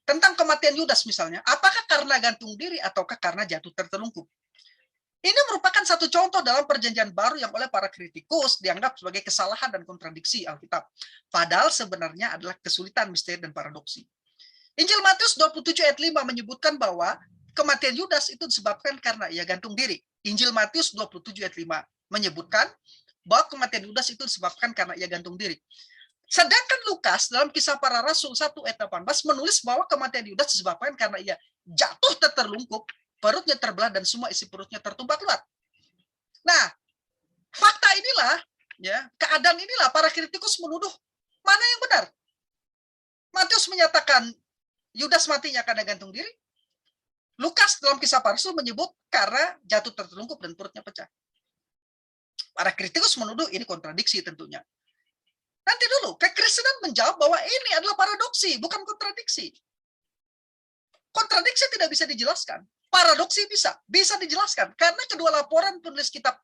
Tentang kematian Yudas misalnya, apakah karena gantung diri ataukah karena jatuh tertelungkup? Ini merupakan satu contoh dalam perjanjian baru yang oleh para kritikus dianggap sebagai kesalahan dan kontradiksi Alkitab. Padahal sebenarnya adalah kesulitan, misteri, dan paradoksi. Injil Matius 27 ayat 5 menyebutkan bahwa kematian Yudas itu disebabkan karena ia gantung diri. Injil Matius 27 ayat 5 menyebutkan bahwa kematian Yudas itu disebabkan karena ia gantung diri. Sedangkan Lukas dalam Kisah Para Rasul 1 ayat 18 menulis bahwa kematian Yudas disebabkan karena ia jatuh terlungkup, perutnya terbelah dan semua isi perutnya tertumpah keluar. Nah, fakta inilah, ya, keadaan inilah para kritikus menuduh mana yang benar. Matius menyatakan Yudas matinya karena gantung diri. Lukas dalam Kisah Para Rasul menyebut karena jatuh tertelungkup dan perutnya pecah. Para kritikus menuduh ini kontradiksi tentunya. Nanti dulu, kekristenan menjawab bahwa ini adalah paradoksi, bukan kontradiksi. Kontradiksi tidak bisa dijelaskan. Paradoksi bisa dijelaskan. Karena kedua laporan penulis kitab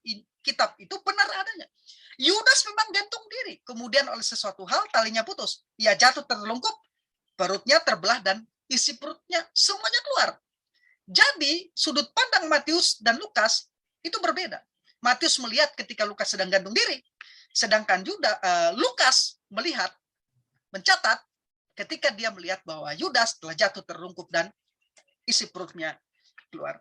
itu benar adanya. Yudas memang gantung diri. Kemudian oleh sesuatu hal, talinya putus. Ia jatuh terlungkup, perutnya terbelah, dan isi perutnya semuanya keluar. Jadi, sudut pandang Matius dan Lukas itu berbeda. Matius melihat ketika Lukas sedang gantung diri. Sedangkan Lukas mencatat ketika dia melihat bahwa Yudas telah jatuh terlungkup dan isi perutnya keluar.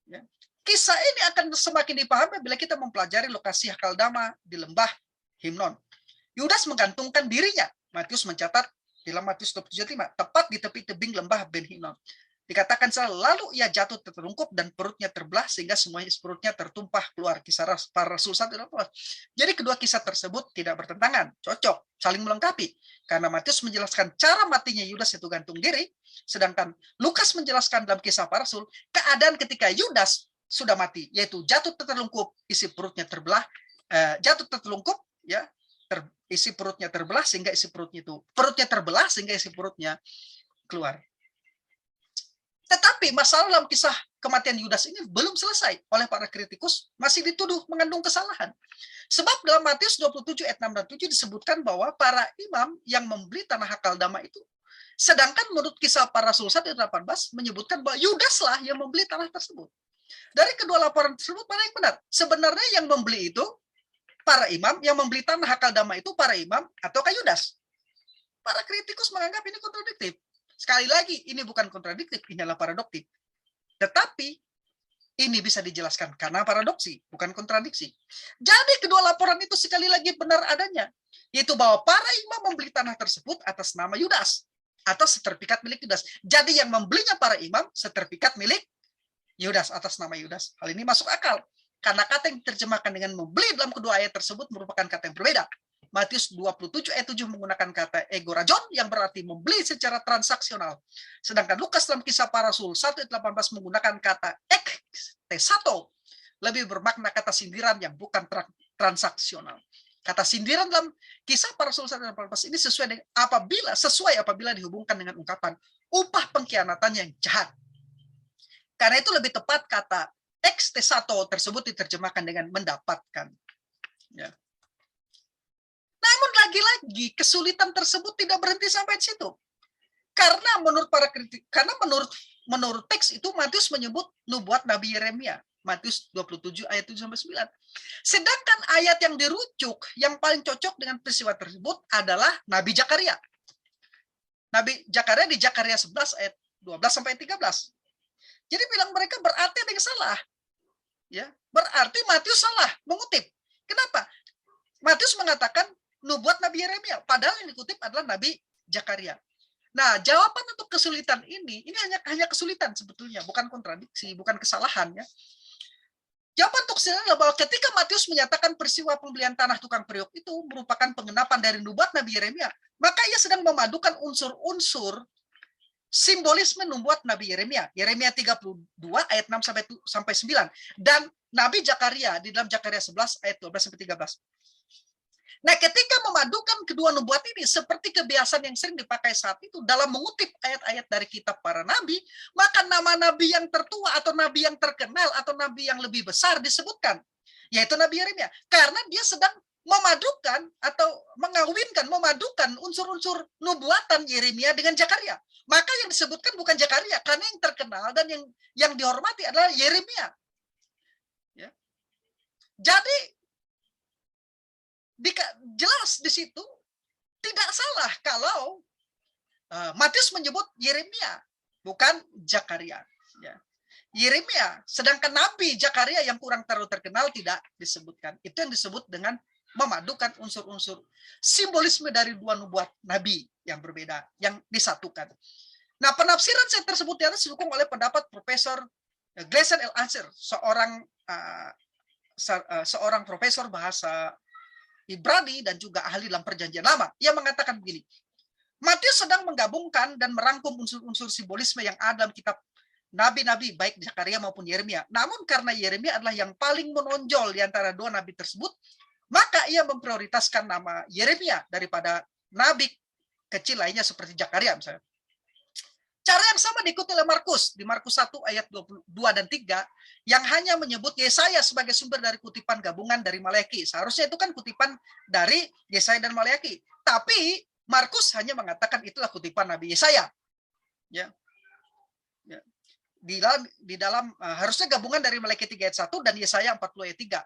Ya. Kisah ini akan semakin dipahami bila kita mempelajari lokasi Hakaldama di lembah Himnon. Yudas menggantungkan dirinya. Matius mencatat dalam Matius 27:5, tepat di tepi tebing lembah Ben Himnon. Dikatakan lalu ia jatuh terlungkup dan perutnya terbelah sehingga semuanya perutnya tertumpah keluar. Kisah Para Rasul 1. Jadi kedua kisah tersebut tidak bertentangan, cocok, saling melengkapi. Karena Matius menjelaskan cara matinya Yudas itu gantung diri, sedangkan Lukas menjelaskan dalam Kisah Para Rasul keadaan ketika Yudas sudah mati, yaitu jatuh terlungkup, isi perutnya terbelah, jatuh terlungkup, ya, isi perutnya terbelah sehingga isi perutnya terbelah sehingga isi perutnya keluar. Tetapi masalah dalam kisah kematian Yudas ini belum selesai. Oleh para kritikus masih dituduh mengandung kesalahan. Sebab dalam Matius 27 ayat 6 dan 7 disebutkan bahwa para imam yang membeli tanah Hakaldama itu, sedangkan menurut Kisah Para Rasul 1 ayat 18 menyebutkan bahwa Yudaslah yang membeli tanah tersebut. Dari kedua laporan tersebut mana yang benar? Sebenarnya yang membeli itu para imam, yang membeli tanah Hakaldama itu para imam ataukah Yudas? Para kritikus menganggap ini kontradiktif. Sekali lagi, ini bukan kontradiktif, ini adalah paradoktif. Tetapi, ini bisa dijelaskan karena paradoksi, bukan kontradiksi. Jadi, kedua laporan itu sekali lagi benar adanya. Yaitu bahwa para imam membeli tanah tersebut atas nama Yudas. Atau sertifikat milik Yudas. Jadi, yang membelinya para imam, sertifikat milik Yudas, atas nama Yudas. Hal ini masuk akal. Karena kata yang diterjemahkan dengan membeli dalam kedua ayat tersebut merupakan kata yang berbeda. Matius 27 ayat 7 menggunakan kata egorajon yang berarti membeli secara transaksional. Sedangkan Lukas dalam Kisah Para Rasul 1 ayat 18 menggunakan kata ektesato, lebih bermakna kata sindiran yang bukan transaksional. Kata sindiran dalam Kisah Para Rasul 1 ayat 18 ini sesuai apabila dihubungkan dengan ungkapan upah pengkhianatan yang jahat. Karena itu lebih tepat kata ektesato tersebut diterjemahkan dengan mendapatkan. Ya. Namun lagi-lagi kesulitan tersebut tidak berhenti sampai di situ. Karena menurut para kritik, menurut teks itu Matius menyebut nubuat Nabi Yeremia, Matius 27 ayat 7 sampai 9. Sedangkan ayat yang dirujuk yang paling cocok dengan peristiwa tersebut adalah Nabi Zakaria. Nabi Zakaria di Zakaria 11 ayat 12 sampai 13. Jadi bilang mereka berarti ada yang salah. Ya, berarti Matius salah mengutip. Kenapa? Matius mengatakan nubuat Nabi Yeremia, padahal yang dikutip adalah Nabi Zakaria. Nah, jawaban untuk kesulitan ini hanya kesulitan sebetulnya, bukan kontradiksi, bukan kesalahan, ya. Jawaban untuk kesulitan adalah bahwa ketika Matius menyatakan peristiwa pembelian tanah tukang periuk itu merupakan pengenapan dari nubuat Nabi Yeremia, maka ia sedang memadukan unsur-unsur simbolisme nubuat Nabi Yeremia. Yeremia 32 ayat 6 sampai 9 dan Nabi Zakaria di dalam Zakaria 11 ayat 12 sampai 13. Nah, ketika memadukan kedua nubuat ini seperti kebiasaan yang sering dipakai saat itu dalam mengutip ayat-ayat dari kitab para nabi, maka nama nabi yang tertua atau nabi yang terkenal atau nabi yang lebih besar disebutkan, yaitu Nabi Yeremia, karena dia sedang memadukan atau memadukan unsur-unsur nubuatan Yeremia dengan Zakaria. Maka yang disebutkan bukan Zakaria, karena yang terkenal dan yang dihormati adalah Yeremia. Ya. Jadi jelas di situ tidak salah kalau Matius menyebut Yeremia, bukan Zakaria. Ya. Yeremia, sedangkan Nabi Zakaria yang kurang terlalu terkenal tidak disebutkan. Itu yang disebut dengan memadukan unsur-unsur simbolisme dari dua nubuat Nabi yang berbeda, yang disatukan. Nah, penafsiran saya tersebut didukung oleh pendapat Profesor Gleason L. Asher, seorang profesor bahasa Ibrani dan juga ahli dalam Perjanjian Lama. Ia mengatakan begini, Matius sedang menggabungkan dan merangkum unsur-unsur simbolisme yang ada dalam kitab nabi-nabi baik Zakaria maupun Yeremia. Namun karena Yeremia adalah yang paling menonjol di antara dua nabi tersebut, maka ia memprioritaskan nama Yeremia daripada nabi kecil lainnya seperti Zakaria misalnya. Cara yang sama diikuti oleh Markus di Markus 1 ayat 22 dan 3 yang hanya menyebut Yesaya sebagai sumber dari kutipan gabungan dari Maleakhi. Seharusnya itu kan kutipan dari Yesaya dan Maleakhi. Tapi Markus hanya mengatakan itulah kutipan Nabi Yesaya. Ya. Ya. Di dalam harusnya gabungan dari Maleakhi 3 ayat 1 dan Yesaya 40 ayat 3.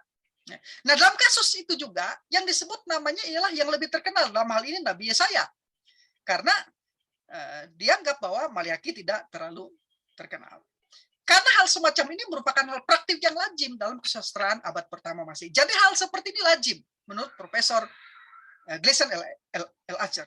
Ya. Nah, dalam kasus itu juga yang disebut namanya ialah yang lebih terkenal dalam hal ini Nabi Yesaya. Karena dianggap bahwa Maleakhi tidak terlalu terkenal. Karena hal semacam ini merupakan hal praktik yang lazim dalam kesusastraan abad pertama Masehi. Jadi hal seperti ini lazim menurut Profesor Gleason L. Asher.